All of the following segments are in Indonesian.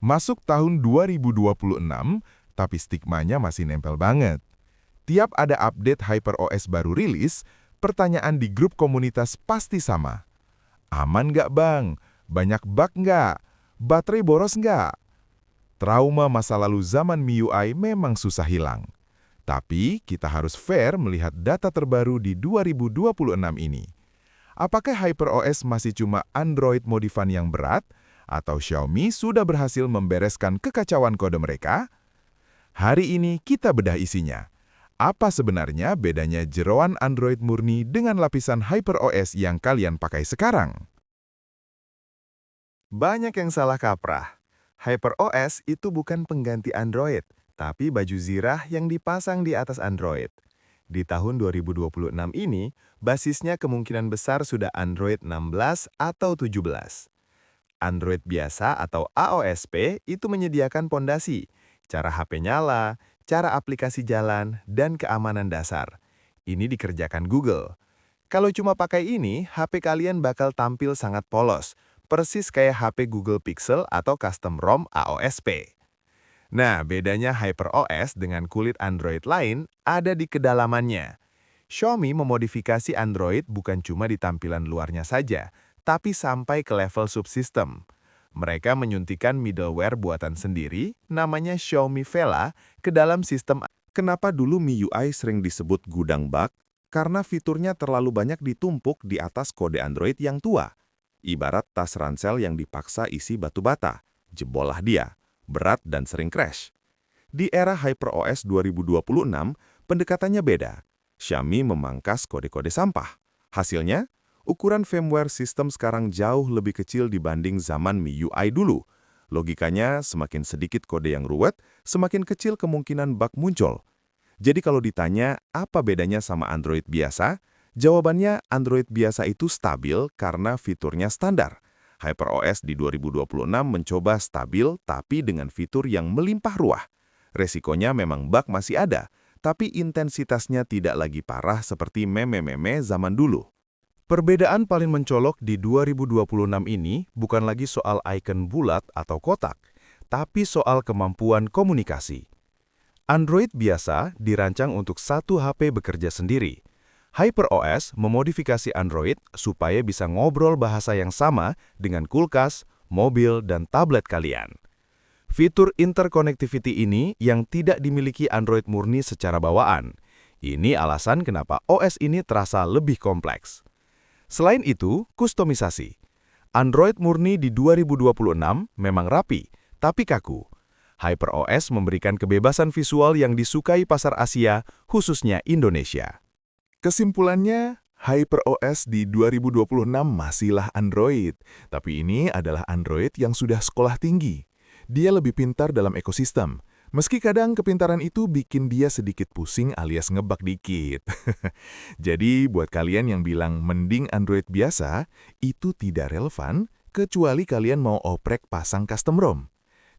Masuk tahun 2026, tapi stigmanya masih nempel banget. Tiap ada update HyperOS baru rilis, pertanyaan di grup komunitas pasti sama. Aman nggak bang? Banyak bug nggak? Baterai boros nggak? Trauma masa lalu zaman MIUI memang susah hilang. Tapi kita harus fair melihat data terbaru di 2026 ini. Apakah HyperOS masih cuma Android modifan yang berat? Atau Xiaomi sudah berhasil membereskan kekacauan kode mereka? Hari ini kita bedah isinya. Apa sebenarnya bedanya jeroan Android murni dengan lapisan HyperOS yang kalian pakai sekarang? Banyak yang salah kaprah. HyperOS itu bukan pengganti Android, tapi baju zirah yang dipasang di atas Android. Di tahun 2026 ini, basisnya kemungkinan besar sudah Android 16 atau 17. Android biasa atau AOSP itu menyediakan pondasi, cara HP nyala, cara aplikasi jalan, dan keamanan dasar. Ini dikerjakan Google. Kalau cuma pakai ini, HP kalian bakal tampil sangat polos, persis kayak HP Google Pixel atau custom ROM AOSP. Nah, bedanya HyperOS dengan kulit Android lain ada di kedalamannya. Xiaomi memodifikasi Android bukan cuma di tampilan luarnya saja, tapi sampai ke level subsistem. Mereka menyuntikkan middleware buatan sendiri, namanya Xiaomi Vela, ke dalam sistem. Kenapa dulu MIUI sering disebut gudang bug? Karena fiturnya terlalu banyak ditumpuk di atas kode Android yang tua. Ibarat tas ransel yang dipaksa isi batu bata. Jebollah dia, berat dan sering crash. Di era HyperOS 2026, pendekatannya beda. Xiaomi memangkas kode-kode sampah. Hasilnya, ukuran firmware sistem sekarang jauh lebih kecil dibanding zaman MIUI dulu. Logikanya, semakin sedikit kode yang ruwet, semakin kecil kemungkinan bug muncul. Jadi kalau ditanya apa bedanya sama Android biasa, jawabannya Android biasa itu stabil karena fiturnya standar. HyperOS di 2026 mencoba stabil tapi dengan fitur yang melimpah ruah. Resikonya memang bug masih ada, tapi intensitasnya tidak lagi parah seperti meme-meme zaman dulu. Perbedaan paling mencolok di 2026 ini bukan lagi soal icon bulat atau kotak, tapi soal kemampuan komunikasi. Android biasa dirancang untuk satu HP bekerja sendiri. HyperOS memodifikasi Android supaya bisa ngobrol bahasa yang sama dengan kulkas, mobil, dan tablet kalian. Fitur interconnectivity ini yang tidak dimiliki Android murni secara bawaan. Ini alasan kenapa OS ini terasa lebih kompleks. Selain itu, kustomisasi. Android murni di 2026 memang rapi, tapi kaku. HyperOS memberikan kebebasan visual yang disukai pasar Asia, khususnya Indonesia. Kesimpulannya, HyperOS di 2026 masihlah Android, tapi ini adalah Android yang sudah sekolah tinggi. Dia lebih pintar dalam ekosistem, meski kadang kepintaran itu bikin dia sedikit pusing alias ngebug dikit. Jadi, buat kalian yang bilang mending Android biasa, itu tidak relevan, kecuali kalian mau oprek pasang custom ROM.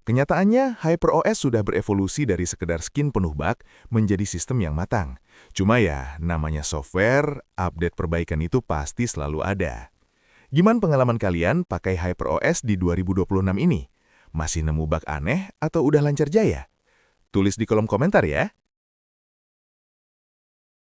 Kenyataannya, HyperOS sudah berevolusi dari sekedar skin penuh bug menjadi sistem yang matang. Cuma ya, namanya software, update perbaikan itu pasti selalu ada. Gimana pengalaman kalian pakai HyperOS di 2026 ini? Masih nemu bug aneh atau udah lancar jaya? Tulis di kolom komentar ya.